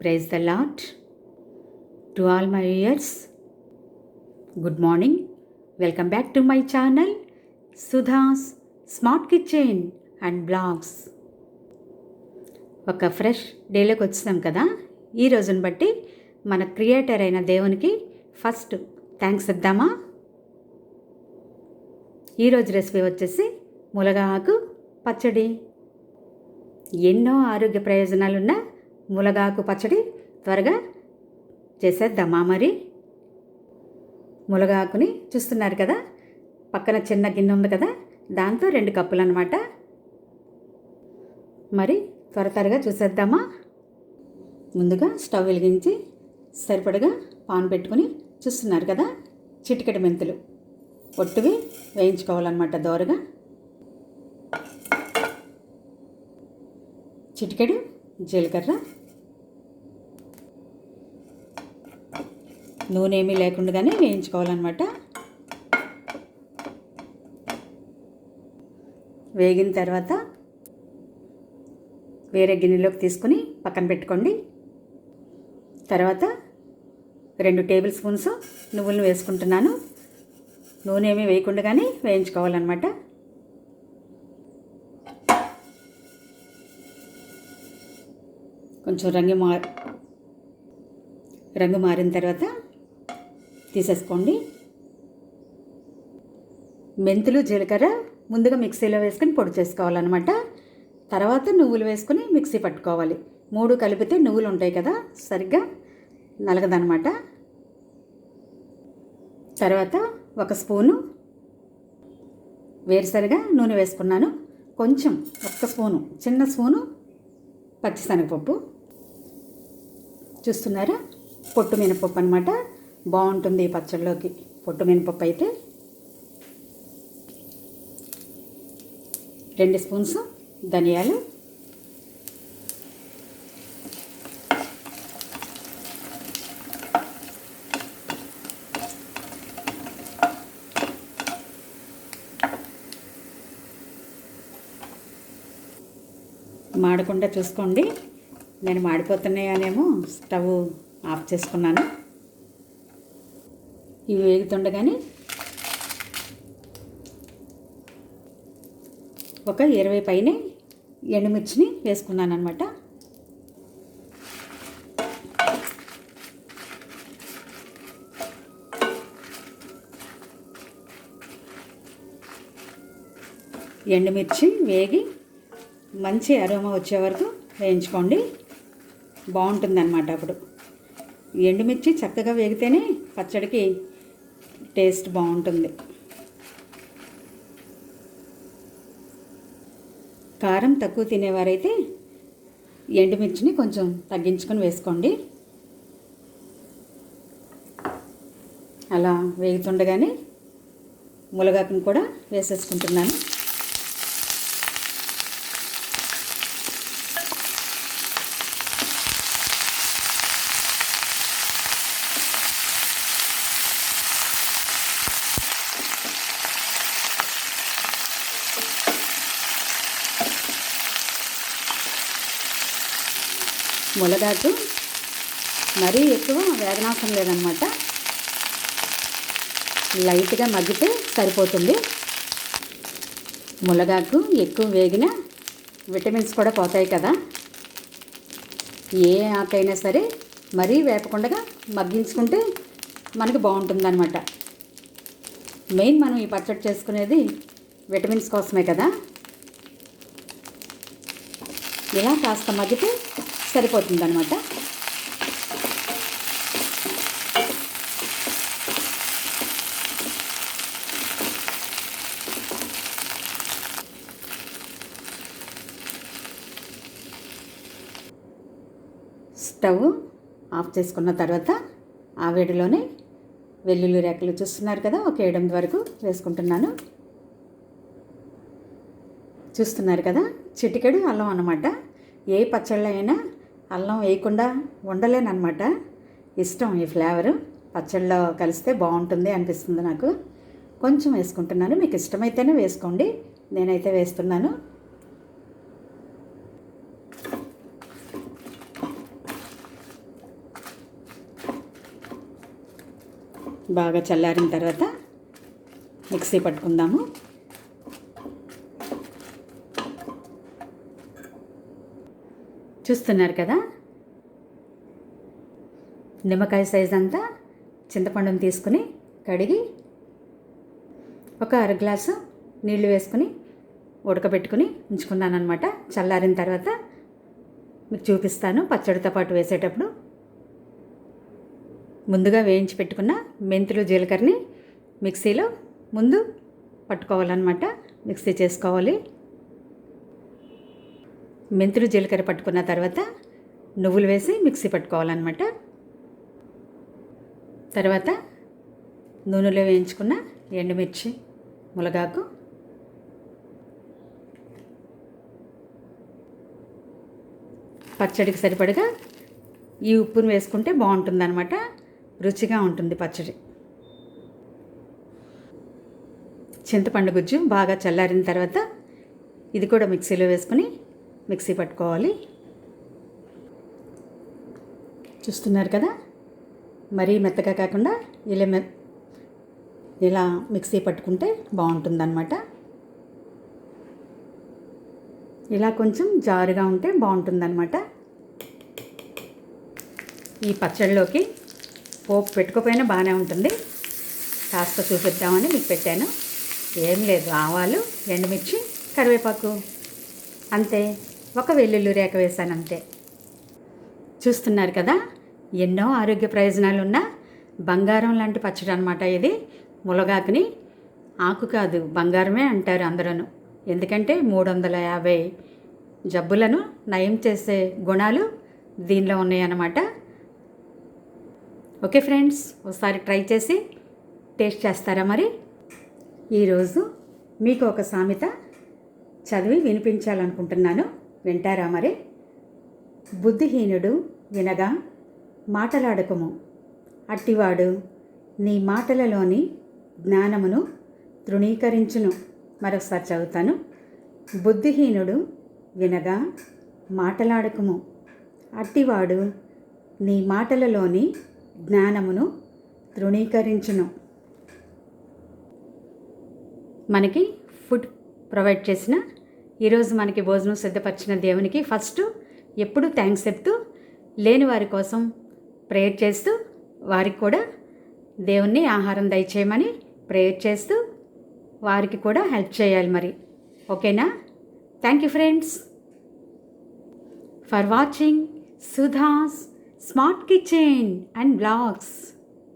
Praise the Lord. To all my viewers, good morning. Welcome back to my channel, Sudha's Smart Kitchen and Blogs. ఒక fresh డేలోకి వచ్చాం కదా. ఈ రోజుని బట్టి మన క్రియేటర్ అయిన దేవునికి ఫస్ట్ థ్యాంక్స్ ఇద్దామా. ఈరోజు రెసిపీ వచ్చేసి ములగా ఆకు పచ్చడి. ఎన్నో ఆరోగ్య ప్రయోజనాలున్న ములగాకు పచ్చడి త్వరగా చేసేద్దామా. మరి ములగాకుని చూస్తున్నారు కదా, పక్కన చిన్న గిన్నె ఉంది కదా, దాంతో 2 కప్పులు అన్నమాట. మరి త్వరగా చూసేద్దామా. ముందుగా స్టవ్ వెలిగించి సరిపడగా పాన్ పెట్టుకుని చూస్తున్నారు కదా, చిటికెడు మెంతులు పొట్టువి వేయించుకోవాలన్నమాట దోరగా. చిటికెడు జీలకర్ర, నూనె ఏమీ లేకుండానే వేయించుకోవాలన్నమాట. వేగిన తర్వాత వేరే గిన్నెలోకి తీసుకుని పక్కన పెట్టుకోండి. తర్వాత 2 టేబుల్ స్పూన్స్ నువ్వులను వేసుకుంటున్నాను. నూనె ఏమీ వేయకుండానే వేయించుకోవాలన్నమాట. కొంచెం రంగు మారిన తర్వాత తీసేసుకోండి. మెంతులు జీలకర్ర ముందుగా మిక్సీలో వేసుకొని పొడి చేసుకోవాలన్నమాట. తర్వాత నువ్వులు వేసుకొని మిక్సీ పట్టుకోవాలి. 3 కలిపితే నువ్వులు ఉంటాయి కదా, సరిగ్గా నలగదనమాట. తర్వాత 1 స్పూను వేరుశనగ నూనె వేసుకున్నాను. కొంచెం 1 స్పూను, చిన్న స్పూను పచ్చిశనగపప్పు. చూస్తున్నారా, పొట్టు మినపప్పు అనమాట. బాగుంటుంది ఈ పచ్చడిలోకి పొట్టు మినపప్పు అయితే. 2 స్పూన్స్ ధనియాలు, మాడకుండా చూసుకోండి. నేను మాడిపోతున్నాయనేమో స్టవ్ ఆఫ్ చేసుకున్నాను. ఇవి వేగుతుండగానే ఒక 20 పైనే ఎండుమిర్చిని వేసుకున్నాను అనమాట. ఎండుమిర్చి వేగి మంచి అరోమా వచ్చే వరకు వేయించుకోండి. బాగుంటుందన్నమాట. అప్పుడు ఎండుమిర్చి చక్కగా వేగితేనే పచ్చడికి టేస్ట్ బాగుంటుంది. కారం తక్కువ తినేవారైతే ఎండుమిర్చిని కొంచెం తగ్గించుకొని వేసుకోండి. అలా వేగుతుండగానే ములగాకును కూడా వేసేసుకుంటున్నాను. ములగాకు మరీ ఎక్కువ వేగనాసం లేదనమాట. లైట్గా మగ్గితే సరిపోతుంది. ములగాకు ఎక్కువ వేగిన విటమిన్స్ కూడా పోతాయి కదా. ఏ ఆకైనా సరే మరీ వేపకుండా మగ్గించుకుంటే మనకి బాగుంటుందన్నమాట. మెయిన్ మనం ఈ పచ్చడి చేసుకునేది విటమిన్స్ కోసమే కదా. ఇలా కాస్త మగ్గితే సరిపోతుందన్నమాట. స్టవ్ ఆఫ్ చేసుకున్న తర్వాత ఆ వేడిలోనే వెల్లుల్లి రేకలు చూస్తున్నారు కదా, ఒక 7 వరకు వేసుకుంటున్నాను. చూస్తున్నారు కదా, చిటికెడు అల్లం అన్నమాట. ఏ పచ్చళ్ళ అయినా అల్లం వేయకుండా ఉండలేనమాట. ఇష్టం ఈ ఫ్లేవరు, పచ్చళ్ళలో కలిస్తే బాగుంటుంది అనిపిస్తుంది నాకు. కొంచెం వేసుకుంటున్నాను. మీకు ఇష్టమైతేనే వేసుకోండి, నేనైతే వేస్తున్నాను. బాగా చల్లారిన తర్వాత మిక్సీ పట్టుకుందాము. చూస్తున్నారు కదా, నిమ్మకాయ సైజ్ అంతా చింతపండుని తీసుకుని కడిగి ఒక అర గ్లాసు నీళ్లు వేసుకుని ఉడకబెట్టుకుని ఉంచుకున్నాను అనమాట. చల్లారిన తర్వాత మీకు చూపిస్తాను. పచ్చడితో పాటు వేసేటప్పుడు ముందుగా వేయించి పెట్టుకున్న మెంతులు జీలకర్రని మిక్సీలో ముందు పట్టుకోవాలన్నమాట. మిక్సీ చేసుకోవాలి. మెంతులు జీలకర్ర పట్టుకున్న తర్వాత నువ్వులు వేసి మిక్సీ పట్టుకోవాలన్నమాట. తర్వాత నూనెలో వేయించుకున్న ఎండుమిర్చి, ములగాకు, పచ్చడికి సరిపడగా ఈ ఉప్పును వేసుకుంటే బాగుంటుందన్నమాట. రుచిగా ఉంటుంది పచ్చడి. చింతపండు గుజ్జు బాగా చల్లారిన తర్వాత ఇది కూడా మిక్సీలో వేసుకుని మిక్సీ పట్టుకోవాలి. చూస్తున్నారు కదా, మరీ మెత్తగా కాకుండా ఇలా మిక్సీ పట్టుకుంటే బాగుంటుందన్నమాట. ఇలా కొంచెం జారుగా ఉంటే బాగుంటుందన్నమాట. ఈ పచ్చడిలోకి పోపు పెట్టుకోపోయినా బాగానే ఉంటుంది. కాస్త చూపిద్దామని మీకు పెట్టాను. ఏం లేదు, ఆవాలు, ఎండుమిర్చి, కరివేపాకు, అంతే. ఒక వెల్లుల్లి రేఖ వేసాను అంతే. చూస్తున్నారు కదా, ఎన్నో ఆరోగ్య ప్రయోజనాలు ఉన్న బంగారం లాంటి పచ్చడి అనమాట ఇది. ములగాకుని ఆకు కాదు, బంగారమే అంటారు అందరూ. ఎందుకంటే 350 జబ్బులను నయం చేసే గుణాలు దీనిలో ఉన్నాయన్నమాట. ఓకే ఫ్రెండ్స్, ఒకసారి ట్రై చేసి టేస్ట్ చేస్తారా మరి? ఈరోజు మీకు ఒక సామెత చదివి వినిపించాలనుకుంటున్నాను. వింటారా మరి? బుద్ధిహీనుడు వినగా మాటలాడకము, అట్టివాడు నీ మాటలలోని జ్ఞానమును తృణీకరించును. మరొకసారి చదువుతాను. బుద్ధిహీనుడు వినగా మాటలాడకము, అట్టివాడు నీ మాటలలోని జ్ఞానమును తృణీకరించును. మనకి ఫుడ్ ప్రొవైడ్ చేసిన, ఈరోజు మనకి భోజనం సిద్ధపరిచిన దేవునికి ఫస్ట్ ఎప్పుడు థ్యాంక్స్ చెప్తూ, లేని వారి కోసం ప్రేయర్ చేస్తూ, వారికి కూడా దేవుణ్ణి ఆహారం దయచేయమని ప్రేయర్ చేస్తూ వారికి కూడా హెల్ప్ చేయాలి మరి. ఓకేనా? Thank you friends for watching Sudha's smart kitchen and blogs.